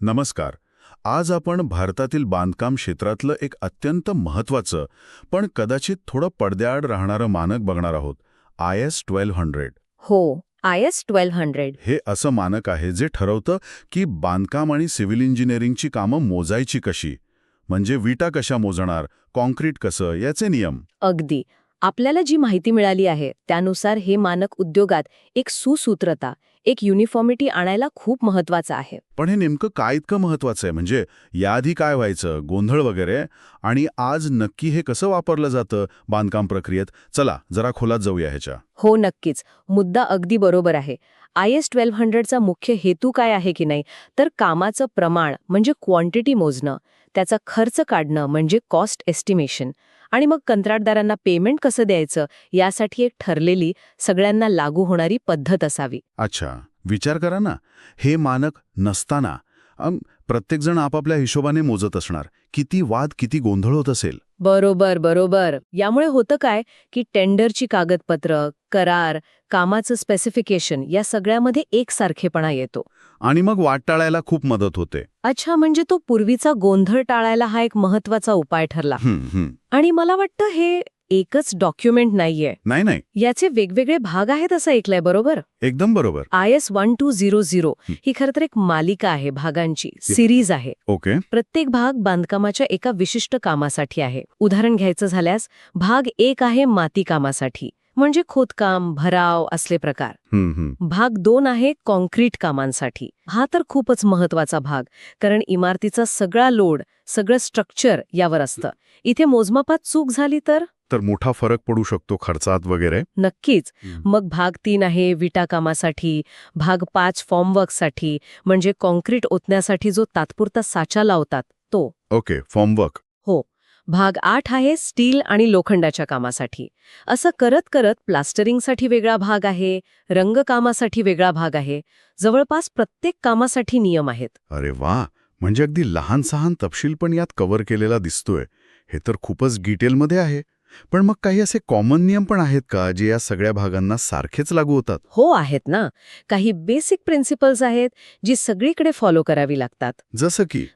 नमस्कार. आज आपण भारतातील बांधकाम क्षेत्रातलं एक अत्यंत महत्त्वाचं पण कदाचित थोडं पडद्याआड राहणारं मानक बघणार आहोत. IS 1200. हो, IS 1200. हे असं मानक आहे जे ठरवतं की बांधकाम आणि सिव्हिल इंजिनिअरिंगची कामं मोजायची कशी, म्हणजे विटा कशा मोजणार, कॉन्क्रीट कसं, याचे नियम. अगदी. आपल्याला जी माहिती मिळाली आहे त्यानुसार हे मानक उद्योगात एक सुसूत्रता, एक युनिफॉर्मिटी आणायला खूप महत्वाचं आहे. पण हे नेमकं काय इतकं महत्त्वाचं आहे, म्हणजे याआधी काय व्हायचं, गोंधळ वगैरे, आणि आज नक्की हे कसं वापरलं जातं बांधकाम प्रक्रियेत? चला जरा खोलात जाऊया ह्याच्या. हो, नक्कीच. मुद्दा अगदी बरोबर आहे. IS 1200चा मुख्य हेतू काय आहे की नाही, तर कामाचं प्रमाण म्हणजे क्वांटिटी मोजणं, त्याचा खर्च काढणं म्हणजे कॉस्ट एस्टिमेशन, आणि मग कंत्राटदारांना पेमेंट कसं द्यायचं यासाठी एक ठरलेली, सगळ्यांना लागू होणारी पद्धत असावी. अच्छा, विचार करा ना, हे मानक नसताना प्रत्येकजण आपापल्या हिशोबाने मोजत असणार. किती वाद, किती गोंधळ होत असेल. बरोबर बरोबर. यामुळे होतं काय की टेंडरची कागदपत्र, करार, कामाचं स्पेसिफिकेशन या सगळ्यामध्ये एकसारखेपणा येतो. आणि मग वाद टाळायला खूप मदत होते. अच्छा, म्हणजे तो पूर्वीचा गोंधळ टाळायला हा एक महत्वाचा उपाय ठरला. आणि मला वाटतं हे एकच डॉक्युमेंट नाहीये, नाही, याचे वेगवेगळे भाग आहेत असं ऐकलंय, बरोबर? एकदम बरोबर. IS 1200 ही खरं तर एक मालिका आहे भागांची, सिरीज आहे. ओके. प्रत्येक भाग बांधकामाच्या एका विशिष्ट कामासाठी आहे. उदाहरण घ्यायचं झाल्यास भाग 1 आहे माती कामासाठी, म्हणजे खोदकाम, भराव असले प्रकार. भाग 2 आहे कॉन्क्रीट कामांसाठी. हा तर खूपच महत्वाचा भाग, कारण इमारतीचा सगळा लोड, सगळं स्ट्रक्चर यावर असतं. इथे मोजमापात चूक झाली तर मोठा फरक पडू शकतो खर्चात वगैरे. नक्कीच. मग भाग 3 आहे विटा कामासाठी. भाग 5 फॉर्मवर्कसाठी, म्हणजे कॉन्क्रीट ओतण्यासाठी जो तात्पुरता साचा लावतात तो. Okay, formwork. हो. भाग 8 आहे स्टील आणि लोखंडाच्या कामासाठी. असं करत करत प्लास्टरिंगसाठी वेगळा भाग आहे, रंगकामासाठी वेगळा भाग आहे. जवळपास प्रत्येक कामासाठी नियम आहेत. अरे वा, म्हणजे अगदी लहान सहान तपशील पण यात कव्हर केलेला दिसतोय. हे तर खूपच डिटेलमध्ये आहे. पण मग काही असे कॉमन नियम पण आहेत का जे या सगळ्या भागांना सारखेच लागू होतात? हो, आहेत ना. काही बेसिक प्रिन्सिपल्स आहेत जी सगळीकडे फॉलो करावी लागतात.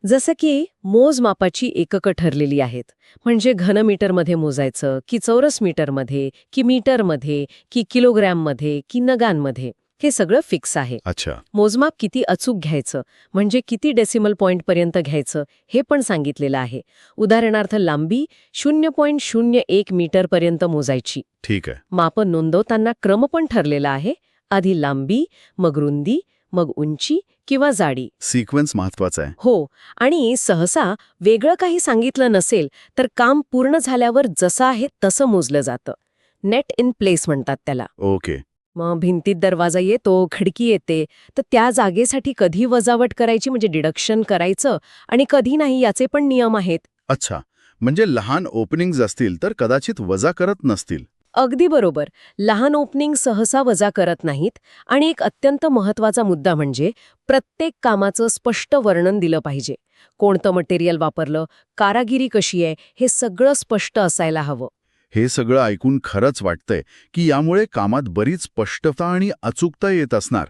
जसं की मोजमापाची एककं ठरलेली आहेत. म्हणजे घनमीटरमध्ये मोजायचं की चौरस मीटरमध्ये की मीटरमध्ये की किलोग्रॅममध्ये की नगांमध्ये, हे सगळं फिक्स आहे. अच्छा. मोजमाप किती अचूक घ्यायचं, म्हणजे किती डेसिमल पॉइंटपर्यंत घ्यायचं हे पण सांगितलेलं आहे. उदाहरणार्थ लांबी 0.01 मीटरपर्यंत मोजायची. ठीक आहे. मापन नोंदवताना क्रम पण ठरलेला आहे. आधी लांबी, मग रुंदी, मग उंची किंवा जाडी. सिक्वेन्स महत्वाचा आहे. हो. आणि सहसा वेगळं काही सांगितलं नसेल तर काम पूर्ण झाल्यावर जसं आहे तसं मोजलं जातं. नेट इन प्लेस म्हणतात त्याला. ओके. मग भिंतीत दरवाजा येतो, खिडकी येते, तर त्या जागेसाठी कधी वजावट करायची म्हणजे डिडक्शन करायचं आणि कधी नाही याचे पण नियम आहेत. अच्छा, म्हणजे लहान ओपनिंग्ज असतील तर कदाचित वजा करत नसतील. अगदी बरोबर. लहान ओपनिंग सहसा वजा करत नाहीत. आणि एक अत्यंत महत्वाचा मुद्दा म्हणजे प्रत्येक कामाचं स्पष्ट वर्णन दिलं पाहिजे. कोणतं मटेरियल वापरलं, कारागिरी कशी आहे, हे सगळं स्पष्ट असायला हवं. हे सगळं ऐकून खरंच वाटतंय की यामुळे कामात बरीच स्पष्टता आणि अचूकता येत असणार.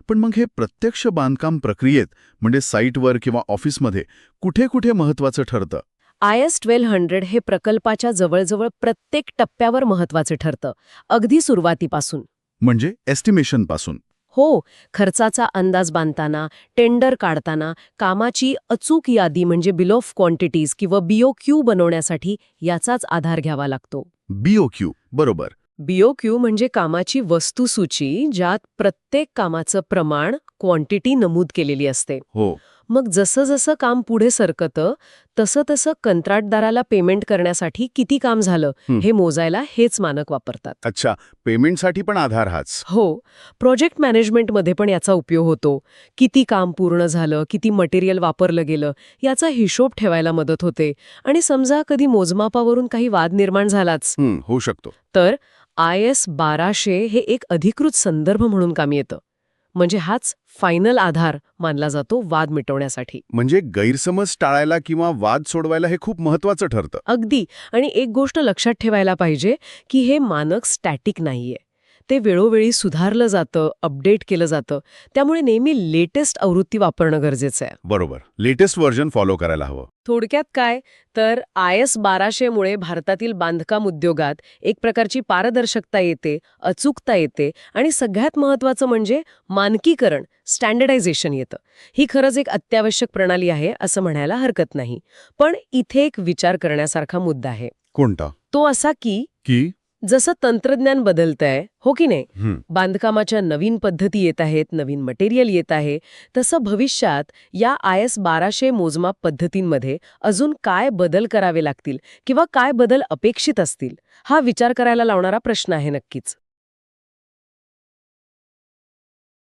पण मग हे प्रत्यक्ष बांधकाम प्रक्रियेत, म्हणजे साईटवर किंवा ऑफिसमध्ये कुठे कुठे महत्वाचं ठरतं? IS 1200 हे प्रकल्पाच्या जवळजवळ प्रत्येक टप्प्यावर महत्वाचं ठरतं, अगदी सुरुवातीपासून. म्हणजे एस्टिमेशन पासून. हो. खर्चाचा अंदाज बांधताना, टेंडर काढताना, कामाची अचूक यादी म्हणजे बिल ऑफ क्वांटिटीज किंवा BOQ बनवण्यासाठी याचाच आधार घ्यावा लागतो. BOQ, बरोबर. BOQ म्हणजे कामाची वस्तुसूची, ज्यात प्रत्येक कामाचं प्रमाण, क्वांटिटी नमूद केलेली असते. हो. मग जसं जसं काम पुढे सरकतं तसं तसं कंत्राटदाराला पेमेंट करण्यासाठी किती काम झालं हे मोजायला हेच मानक वापरतात. अच्छा, पेमेंटसाठी पण आधार हाच. हो. प्रोजेक्ट मॅनेजमेंटमध्ये पण याचा उपयोग होतो. किती काम पूर्ण झालं, किती मटेरियल वापरलं गेलं याचा हिशोब ठेवायला मदत होते. आणि समजा कधी मोजमापावरून काही वाद निर्माण झालाच होऊ शकतो, तर IS 1200 हे एक अधिकृत संदर्भ म्हणून कामी येतं. म्हणजे हाच फायनल आधार मानला जातो वाद मिटवण्यासाठी. म्हणजे गैरसमज टाळायला किंवा वाद सोडवायला हे खूप महत्वाचं ठरतं. अगदी. आणि एक गोष्ट लक्षात ठेवायला पाहिजे की हे मानक स्टॅटिक नाहीये. ते वेळोवेळी सुधारलं जातं, अपडेट केलं जातं. त्यामुळे नेहमी लेटेस्ट आवृत्ती वापरणं गरजेचं आहे. बरोबर. लेटेस्ट व्हर्जन फॉलो करायला हवं. थोडक्यात काय तर IS 1200 मुळे भारतातील बांधकाम उद्योगात एक प्रकारची पारदर्शकता येते, अचूकता येते आणि सगळ्यात महत्त्वाचं म्हणजे मानकीकरण, स्टँडर्डायझेशन येतं. ही खरंच एक अत्यावश्यक प्रणाली आहे असं म्हणायला हरकत नाही. पण इथे एक विचार करण्यासारखा मुद्दा आहे. कोणता? तो असा की जसं तंत्रज्ञान बदलतंय, हो की नाही, बांधकामाच्या नवीन पद्धती येत आहेत, नवीन मटेरियल येत आहे, तसं भविष्यात या IS 1200 मोजमाप पद्धतींमध्ये अजून काय बदल करावे लागतील किंवा काय बदल अपेक्षित असतील, हा विचार करायला लावणारा प्रश्न आहे नक्कीच.